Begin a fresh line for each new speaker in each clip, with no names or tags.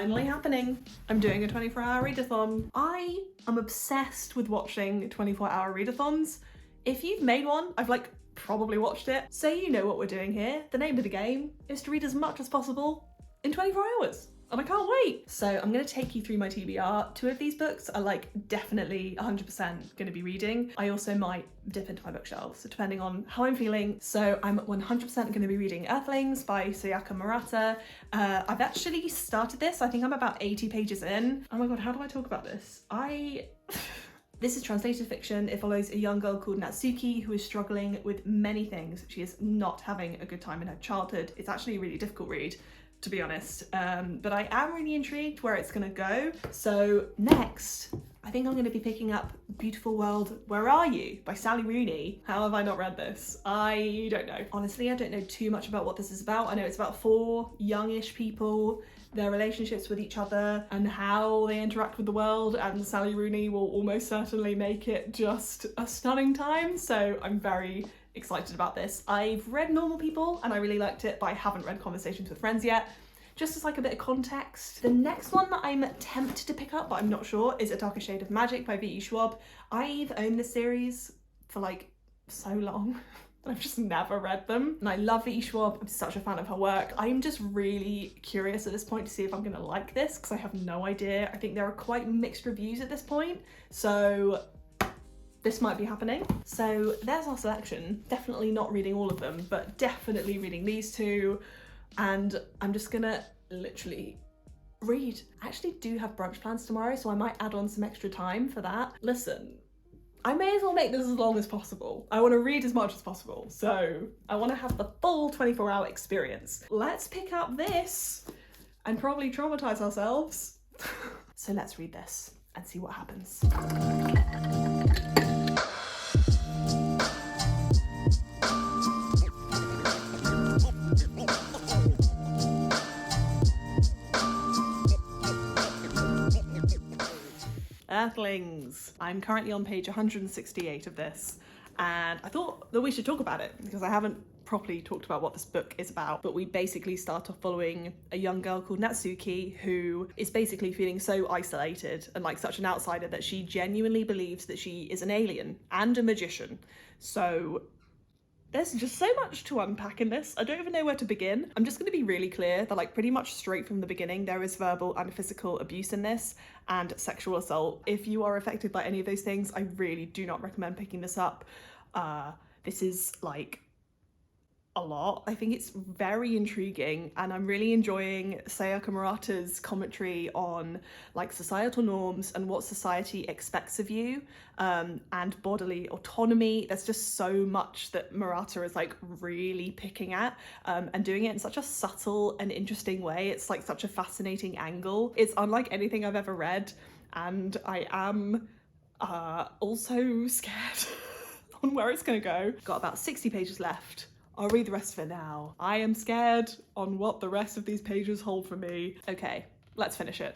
finally happening. I'm doing a 24-hour readathon. I am obsessed with watching 24-hour readathons. If you've made one, I've probably watched it. So you know what we're doing here. The name of the game is to read as much as possible in 24 hours. And I can't wait. So I'm gonna take you through my TBR. 2 of these books are definitely 100% gonna be reading. I also might dip into my bookshelf, so depending on how I'm feeling. So I'm 100% gonna be reading Earthlings by Morata. I've actually started this. I think I'm about 80 pages in. Oh my God, how do I talk about this? This is translated fiction. It follows a young girl called Natsuki who is struggling with many things. She is not having a good time in her childhood. It's actually a really difficult read, to be honest, but I am really intrigued where it's gonna go. So next, I think I'm gonna be picking up Beautiful World, Where Are You? By Sally Rooney. How have I not read this? I don't know. Honestly, I don't know too much about what this is about. I know it's about 4 youngish people, their relationships with each other and how they interact with the world, and Sally Rooney will almost certainly make it just a stunning time. So I'm very excited about this. I've read Normal People and I really liked it, but I haven't read Conversations with Friends yet. Just as a bit of context, the next one that I'm tempted to pick up, but I'm not sure, is A Darker Shade of Magic by V.E. Schwab. I've owned this series for so long. I've just never read them. And I love V.E. Schwab. I'm such a fan of her work. I'm just really curious at this point to see if I'm gonna like this, because I have no idea. I think there are quite mixed reviews at this point. So this might be happening. So there's our selection. Definitely not reading all of them, but definitely reading these 2. And I'm just gonna literally read. I actually do have brunch plans tomorrow, so I might add on some extra time for that. Listen, I may as well make this as long as possible. I want to read as much as possible, so I want to have the full 24-hour experience. Let's pick up this and probably traumatize ourselves. So let's read this and see what happens. Earthlings. I'm currently on page 168 of this, and I thought that we should talk about it because I haven't properly talked about what this book is about. But we basically start off following a young girl called Natsuki who is basically feeling so isolated and such an outsider that she genuinely believes that she is an alien and a magician. So there's just so much to unpack in this. I don't even know where to begin. I'm just going to be really clear that pretty much straight from the beginning there is verbal and physical abuse in this and sexual assault. If you are affected by any of those things, I really do not recommend picking this up. This is a lot. I think it's very intriguing, and I'm really enjoying Sayaka Murata's commentary on societal norms and what society expects of you, and bodily autonomy. There's just so much that Morata is really picking at, and doing it in such a subtle and interesting way. It's such a fascinating angle. It's unlike anything I've ever read, and I am also scared on where it's gonna go. Got about 60 pages left. I'll read the rest of it now. I am scared on what the rest of these pages hold for me. Okay, let's finish it.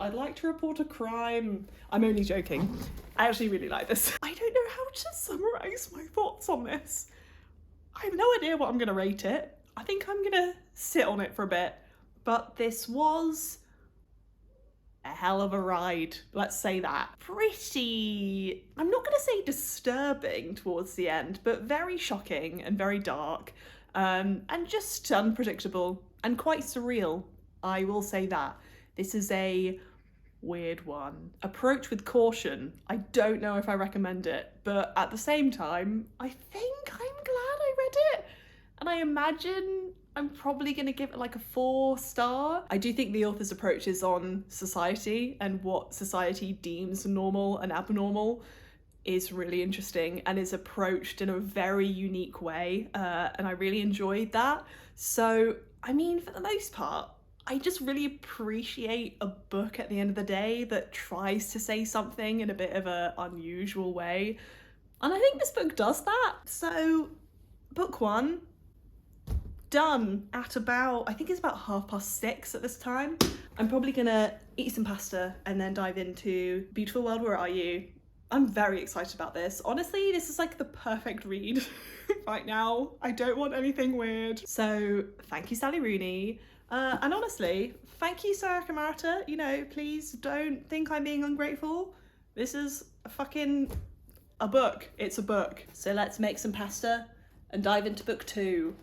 I'd like to report a crime. I'm only joking. I actually really like this. I don't know how to summarize my thoughts on this. I have no idea what I'm gonna rate it. I think I'm gonna sit on it for a bit, but this was a hell of a ride. Let's say that. Pretty, I'm not gonna say disturbing towards the end, but very shocking and very dark, and just unpredictable and quite surreal. I will say that. This is a weird one. Approach with caution. I don't know if I recommend it, but at the same time, I think I'm glad I read it. And I imagine I'm probably gonna give it a 4-star. I do think the author's approaches on society and what society deems normal and abnormal is really interesting and is approached in a very unique way, and I really enjoyed that. So, I mean, for the most part, I just really appreciate a book at the end of the day that tries to say something in a bit of an unusual way. And I think this book does that. So, book one, done at about, I think it's about 6:30 at this time. I'm probably gonna eat some pasta and then dive into Beautiful World, Where Are You? I'm very excited about this. Honestly, this is like the perfect read right now. I don't want anything weird. So thank you, Sally Rooney. And honestly, thank you, Sarah Morata. You know, please don't think I'm being ungrateful. This is a book. It's a book. So let's make some pasta and dive into book two.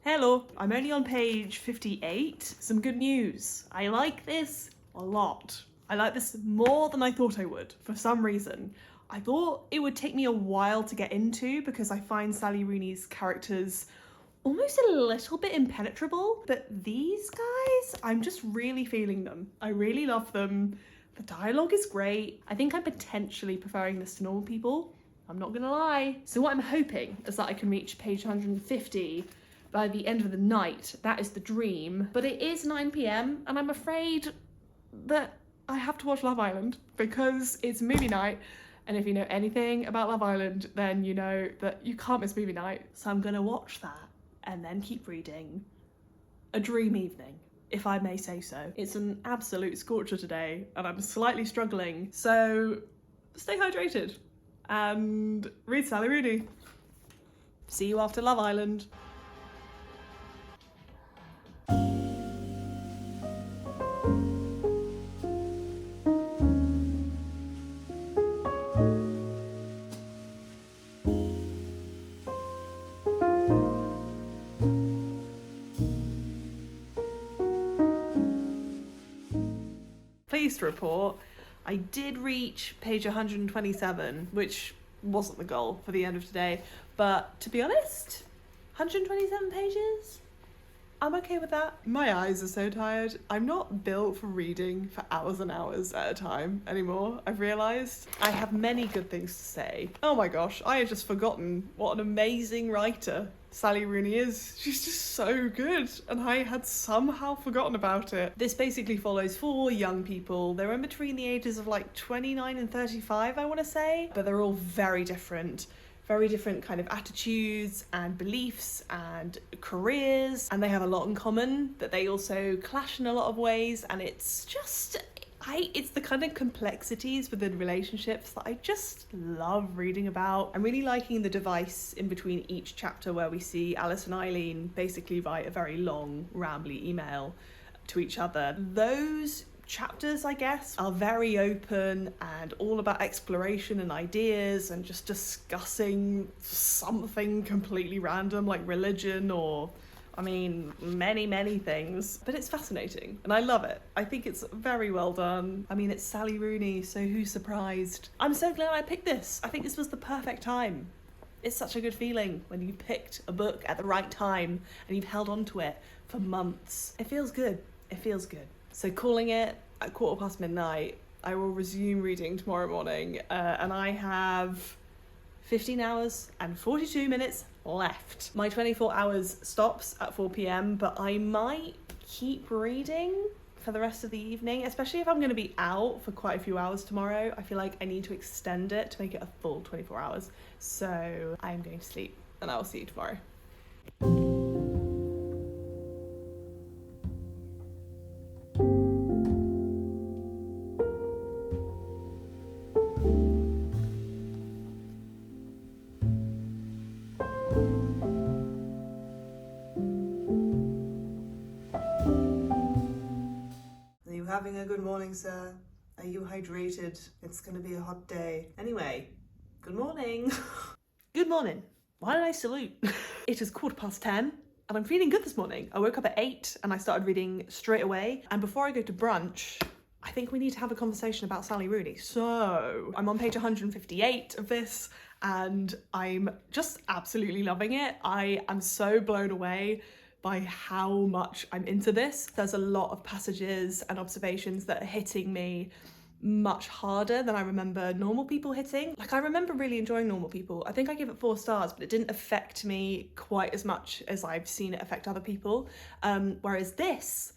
Hello, I'm only on page 58. Some good news. I like this a lot. I like this more than I thought I would, for some reason. I thought it would take me a while to get into because I find Sally Rooney's characters almost a little bit impenetrable, but these guys, I'm just really feeling them. I really love them. The dialogue is great. I think I'm potentially preferring this to normal people. I'm not gonna lie. So what I'm hoping is that I can reach page 150 by the end of the night. That is the dream. But it is 9 p.m. and I'm afraid that I have to watch Love Island because it's movie night. And if you know anything about Love Island, then you know that you can't miss movie night. So I'm gonna watch that and then keep reading. A dream evening, if I may say so. It's an absolute scorcher today and I'm slightly struggling. So stay hydrated and read Sally Rooney. See you after Love Island. Pleased to report, I did reach page 127, which wasn't the goal for the end of today, but to be honest, 127 pages? I'm okay with that. My eyes are so tired. I'm not built for reading for hours and hours at a time anymore, I've realised. I have many good things to say. Oh my gosh, I had just forgotten what an amazing writer Sally Rooney is. She's just so good, and I had somehow forgotten about it. This basically follows 4 young people. They're in between the ages of like 29 and 35, I want to say, but they're all very different kind of attitudes and beliefs and careers, and they have a lot in common, but they also clash in a lot of ways, and it's just, it's the kind of complexities within relationships that I just love reading about. I'm really liking the device in between each chapter where we see Alice and Eileen basically write a very long, rambly email to each other. Those chapters, I guess, are very open and all about exploration and ideas and just discussing something completely random like religion or, I mean, many things. But it's fascinating and I love it. I think it's very well done. I mean, it's Sally Rooney, so who's surprised? I'm so glad I picked this. I think this was the perfect time. It's such a good feeling when you picked a book at the right time and you've held on to it for months. It feels good. It feels good. So calling it at midnight, I will resume reading tomorrow morning, and I have 15 hours and 42 minutes left. My 24 hours stops at 4 p.m, but I might keep reading for the rest of the evening, especially if I'm going to be out for quite a few hours tomorrow. I feel like I need to extend it to make it a full 24 hours. So I'm going to sleep, and I will see you tomorrow.
Having a good morning, sir? Are you hydrated? It's gonna be a hot day. Anyway, good morning.
Good morning. Why did I salute? It is 10:15. and I'm feeling good this morning. I woke up at 8 and I started reading straight away. And before I go to brunch, I think we need to have a conversation about Sally Rooney. So I'm on page 158 of this and I'm just absolutely loving it. I am so blown away by how much I'm into this. There's a lot of passages and observations that are hitting me much harder than I remember normal people hitting. Like, I remember really enjoying Normal People. I think I gave it 4 stars, but it didn't affect me quite as much as I've seen it affect other people. Whereas this,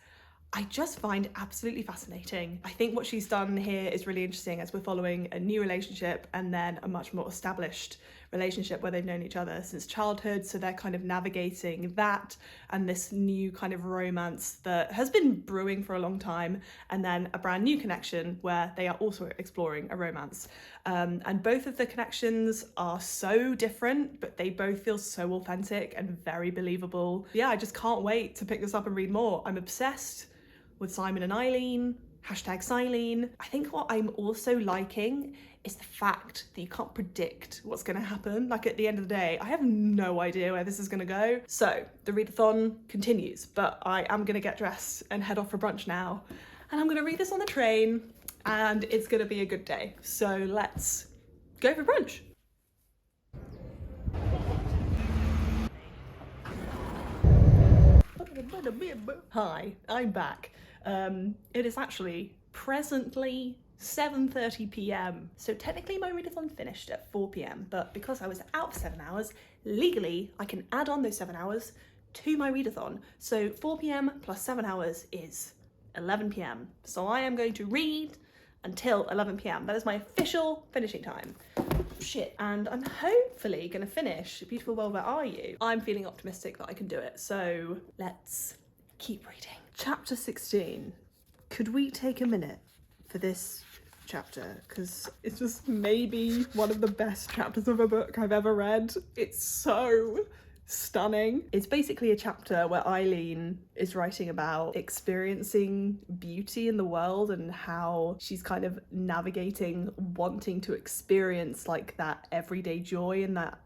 I just find absolutely fascinating. I think what she's done here is really interesting, as we're following a new relationship and then a much more established relationship where they've known each other since childhood. So they're kind of navigating that and this new kind of romance that has been brewing for a long time, and then a brand new connection where they are also exploring a romance. And both of the connections are so different, but they both feel so authentic and very believable. Yeah, I just can't wait to pick this up and read more. I'm obsessed with Simon and Eileen, #Silene. I think what I'm also liking is the fact that you can't predict what's gonna happen. Like, at the end of the day, I have no idea where this is gonna go. So the readathon continues, but I am gonna get dressed and head off for brunch now. And I'm gonna read this on the train and it's gonna be a good day. So let's go for brunch. Hi, I'm back. It is actually presently 7:30 p.m. So technically my readathon finished at 4 p.m, but because I was out for 7 hours, legally I can add on those 7 hours to my readathon. So 4 p.m. plus 7 hours is 11 p.m. So I am going to read until 11 p.m. That is my official finishing time. Shit. And I'm hopefully gonna finish Beautiful World, Where Are You? I'm feeling optimistic that I can do it. So let's keep reading. Chapter 16. Could we take a minute for this chapter? Because it's just maybe one of the best chapters of a book I've ever read. It's so stunning. It's basically a chapter where Eileen is writing about experiencing beauty in the world and how she's kind of navigating wanting to experience like that everyday joy and that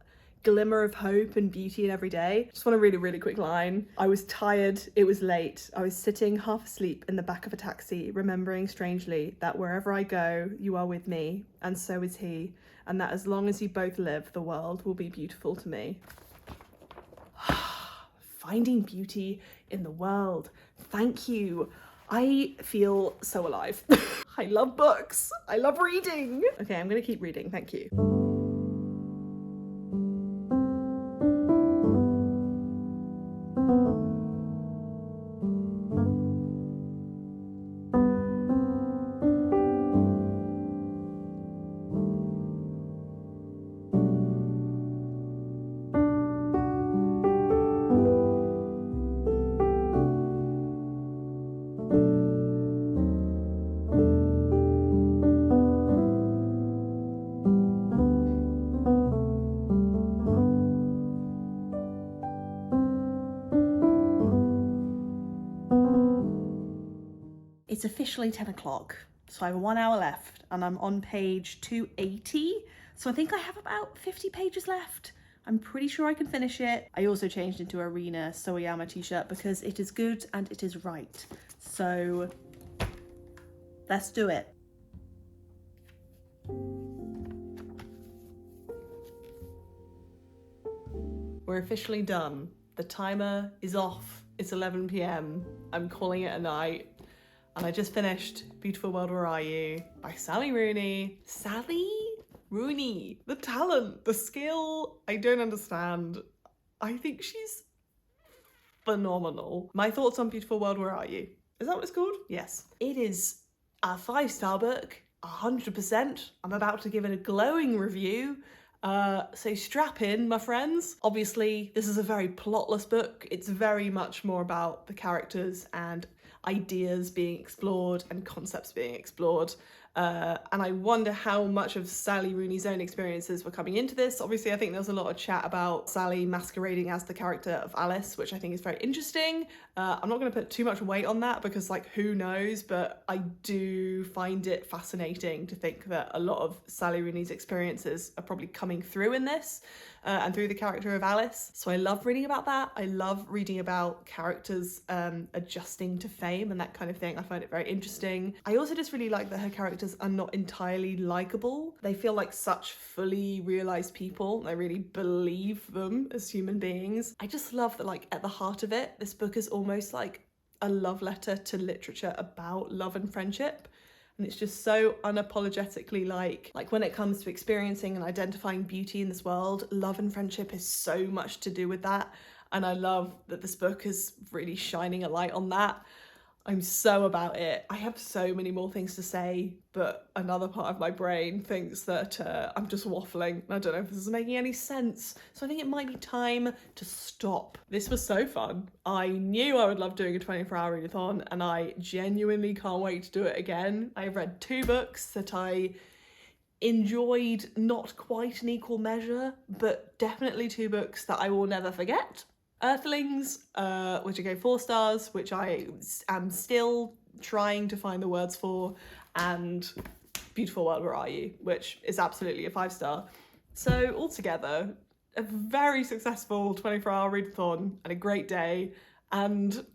glimmer of hope and beauty in every day. Just want to read a really quick line. I was tired, it was late. I was sitting half asleep in the back of a taxi, remembering strangely that wherever I go, you are with me, and so is he, and that as long as you both live, the world will be beautiful to me. Finding beauty in the world. Thank you. I feel so alive. I love books. I love reading. Okay, I'm gonna keep reading. Thank you. It's officially 10 o'clock, so I have 1 hour left and I'm on page 280. So I think I have about 50 pages left. I'm pretty sure I can finish it. I also changed into a Rena Soyama t-shirt because it is good and it is right. So let's do it. We're officially done. The timer is off. It's 11 p.m. I'm calling it a night. And I just finished Beautiful World, Where Are You? By Sally Rooney. Sally Rooney. The talent, the skill, I don't understand. I think she's phenomenal. My thoughts on Beautiful World, Where Are You? Is that what it's called? Yes. It is a 5-star book, 100%. I'm about to give it a glowing review. So strap in, my friends. Obviously, this is a very plotless book. It's very much more about the characters and ideas being explored and concepts being explored. And I wonder how much of Sally Rooney's own experiences were coming into this. Obviously, I think there was a lot of chat about Sally masquerading as the character of Alice, which I think is very interesting. I'm not going to put too much weight on that because, like, who knows? But I do find it fascinating to think that a lot of Sally Rooney's experiences are probably coming through in this. And through the character of Alice. So I love reading about that. I love reading about characters adjusting to fame and that kind of thing. I find it very interesting. I also just really like that her characters are not entirely likable. They feel like such fully realised people, and I really believe them as human beings. I just love that, like, at the heart of it, this book is almost like a love letter to literature about love and friendship. And it's just so unapologetically like when it comes to experiencing and identifying beauty in this world, love and friendship has so much to do with that. And I love that this book is really shining a light on that. I'm so about it. I have so many more things to say, but another part of my brain thinks that I'm just waffling. I don't know if this is making any sense. So I think it might be time to stop. This was so fun. I knew I would love doing a 24-hour readathon, and I genuinely can't wait to do it again. I've read 2 books that I enjoyed not quite in equal measure, but definitely 2 books that I will never forget. Earthlings, which I gave 4 stars, which I am still trying to find the words for, and Beautiful World, Where Are You?, which is absolutely a 5-star. So altogether, a very successful 24-hour readathon and a great day, and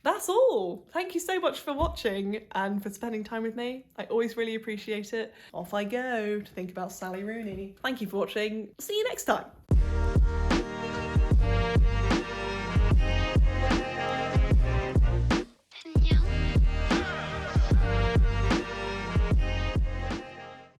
that's all. Thank you so much for watching and for spending time with me. I always really appreciate it. Off I go to think about Sally Rooney. Thank you for watching. See you next time.